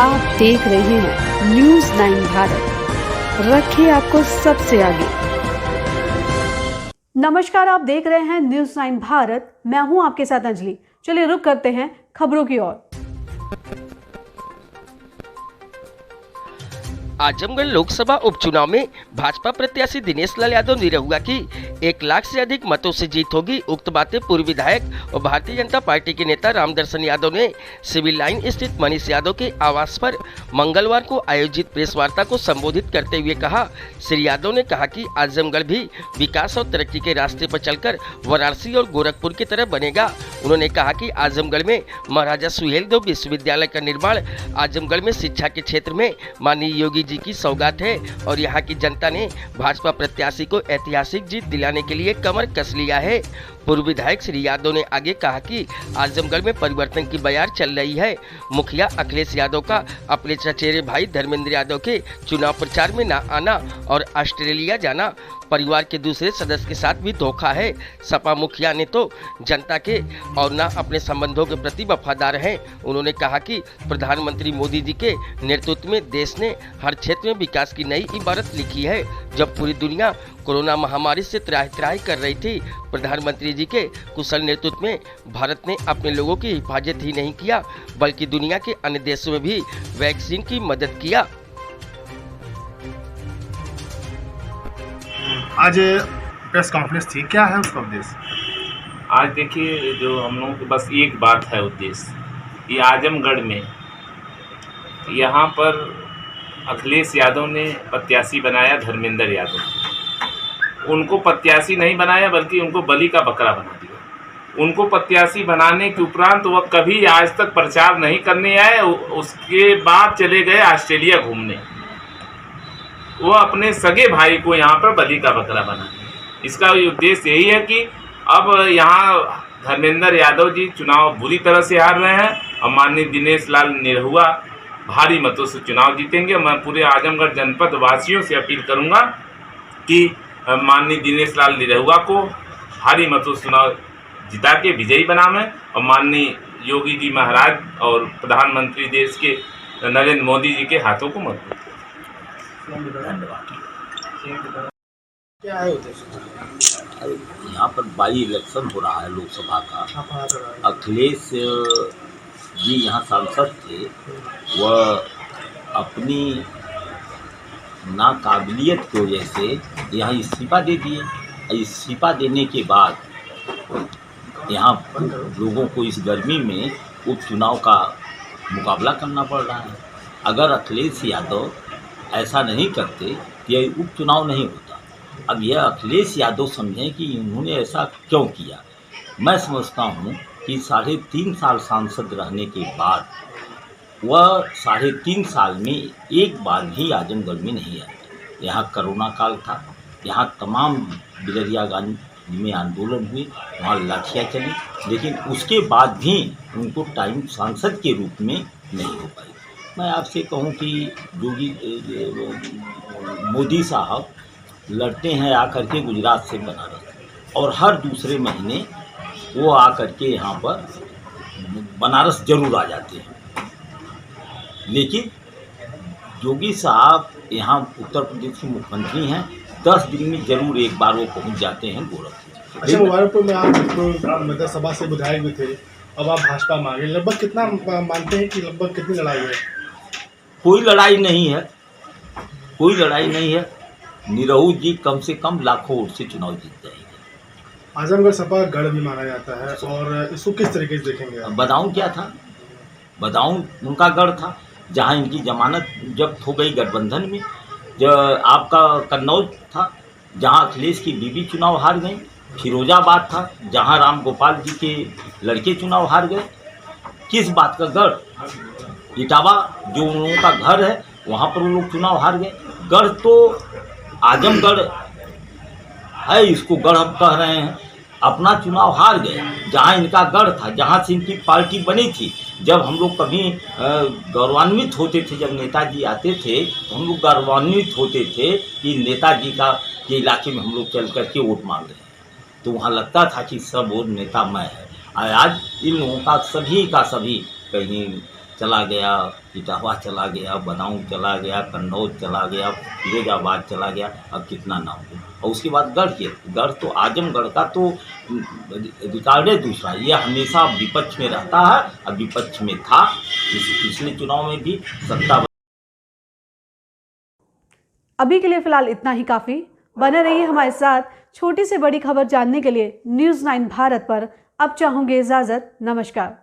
आप देख रहे हैं न्यूज़ 9 भारत, रखिए आपको सबसे आगे। नमस्कार, आप देख रहे हैं न्यूज़ 9 भारत, मैं हूं आपके साथ अंजलि। चलिए रुक करते हैं खबरों की ओर। आजमगढ़ लोकसभा उपचुनाव में भाजपा प्रत्याशी दिनेश लाल यादव निरहुआ की 1 लाख से अधिक मतों से जीत होगी। उक्त बातें पूर्व विधायक और भारतीय जनता पार्टी के नेता रामदर्शन यादव ने सिविल लाइन स्थित मनीष यादव के आवास पर मंगलवार को आयोजित प्रेस वार्ता को संबोधित करते हुए कहा। श्री यादव ने कहा कि आजमगढ़ भी विकास और तरक्की के रास्ते पर चलकर वाराणसी और गोरखपुर की तरह बनेगा। उन्होंने कहा कि आजमगढ़ में महाराजा सुहेलदेव विश्वविद्यालय का निर्माण आजमगढ़ में शिक्षा के क्षेत्र में माननीय योगी जी की सौगात है और यहाँ की जनता ने भाजपा प्रत्याशी को ऐतिहासिक जीत दिलाने के लिए कमर कस लिया है। पूर्व विधायक श्री यादव ने आगे कहा कि आजमगढ़ में परिवर्तन की बयार चल रही है। मुखिया अखिलेश यादव का अपने चचेरे भाई धर्मेंद्र यादव के चुनाव प्रचार में न आना और ऑस्ट्रेलिया जाना परिवार के दूसरे सदस्य के साथ भी धोखा है। सपा मुखिया ने तो जनता के और न अपने संबंधों के प्रति वफादार हैं। उन्होंने कहा कि प्रधानमंत्री मोदी जी के नेतृत्व में देश ने हर क्षेत्र में विकास की नई इबारत लिखी है। जब पूरी दुनिया कोरोना महामारी से त्राहि कर रही थी, प्रधानमंत्री जी के कुशल नेतृत्व में भारत ने अपने लोगों की हिफाजत ही नहीं किया बल्कि दुनिया के अन्य देशों में भी वैक्सीन की मदद किया। आज प्रेस कॉन्फ्रेंस थी, क्या है उसका उद्देश्य? आज देखिए, जो हम लोगों के बस एक बात है उद्देश्य, ये आजमगढ़ में यहाँ पर अखिलेश यादव ने प्रत्याशी बनाया धर्मेंद्र यादव। उनको प्रत्याशी नहीं बनाया बल्कि उनको बलि का बकरा बना दिया। उनको प्रत्याशी बनाने के उपरांत वह कभी आज तक प्रचार नहीं करने आए। उसके बाद चले गए ऑस्ट्रेलिया घूमने। वो अपने सगे भाई को यहाँ पर बलि का बकरा बना। इसका उद्देश्य यही है कि अब यहाँ धर्मेंद्र यादव जी चुनाव बुरी तरह से हार रहे हैं और माननीय दिनेश लाल निरहुआ भारी मतों से चुनाव जीतेंगे। मैं पूरे आजमगढ़ जनपद वासियों से अपील करूंगा कि माननीय दिनेश लाल निरहुआ को भारी मतों से चुनाव जिता के विजयी बनावें और माननीय योगी जी महाराज और प्रधानमंत्री देश के नरेंद्र मोदी जी के हाथों को मजबूत। क्या है उद्देश्य? यहाँ पर बाई इलेक्शन हो रहा है लोकसभा का। अखिलेश जी यहाँ सांसद थे, वह अपनी नाकाबिलियत की वजह से यहाँ इस्तीफा दे दिए। इस्तीफा देने के बाद यहाँ लोगों को इस गर्मी में उपचुनाव का मुकाबला करना पड़ रहा है। अगर अखिलेश यादव ऐसा नहीं करते तो यह उपचुनाव नहीं होता। अब यह अखिलेश यादव समझें कि उन्होंने ऐसा क्यों किया। मैं समझता हूँ कि 3.5 साल सांसद रहने के बाद वह 3.5 साल में एक बार भी आजमगढ़ में नहीं आए। यहाँ कोरोना काल था, यहाँ तमाम बिलरियागंज में आंदोलन हुए, वहाँ लाठियाँ चली, लेकिन उसके बाद भी उनको टाइम सांसद के रूप में नहीं हो पाई। मैं आपसे कहूं कि योगी मोदी साहब लड़ते हैं आकर के गुजरात से बनारस, और हर दूसरे महीने वो आकर के यहाँ पर बनारस जरूर आ जाते हैं। लेकिन योगी साहब यहाँ उत्तर प्रदेश के मुख्यमंत्री हैं, 10 दिन में जरूर एक बार वो पहुँच जाते हैं गोरखपुर। अच्छा, मुबारकपुर में आप मतलब सभा से विधायक भी थे, अब आप भाजपा में आ गए। लगभग कितना मानते हैं कि लगभग कितनी लड़ाई है? कोई लड़ाई नहीं है, कोई लड़ाई नहीं है। निरहू जी कम से कम लाखों वोट से चुनाव जीत जाएंगे। आजमगढ़ सपा गढ़ भी माना जाता है, और इसको किस तरीके से देखेंगे आप? बदाऊं क्या था? बदाऊं उनका गढ़ था, जहां इनकी जमानत जब्त हो गई गठबंधन में। जब आपका कन्नौज था, जहां अखिलेश की बीबी चुनाव हार गई। फिरोजाबाद था, जहां राम गोपाल जी के लड़के चुनाव हार गए। किस बात का गढ़? इटावा जो उन लोगों का घर है, वहाँ पर वो लोग चुनाव हार गए। गढ़ तो आजमगढ़ है, इसको गढ़ हम कह रहे हैं। अपना चुनाव हार गए, जहाँ इनका गढ़ था, जहाँ से इनकी पार्टी बनी थी। जब हम लोग कभी गौरवान्वित होते थे, जब नेताजी आते थे तो हम लोग गौरवान्वित होते थे कि नेताजी के इलाके में हम लोग चल करके वोट मांग रहे हैं। तो वहाँ लगता था कि सब वो नेता मैं है। आज इन लोगों का सभी कहीं चला गया इटावा चला गया, बदाऊं चला गया, कन्नौज चला गया, फिरोजाबाद चला गया, अब कितना ना हो। और उसके बाद गढ़ तो आजमगढ़ का तो रिकॉर्ड है दूसरा, ये हमेशा विपक्ष में रहता है और विपक्ष में था पिछले चुनाव में भी सत्ता। अभी के लिए फिलहाल इतना ही काफी। बने रहिए हमारे साथ। छोटी से बड़ी खबर जानने के लिए न्यूज़ 9 भारत पर अब चाहूंगी इजाजत। नमस्कार।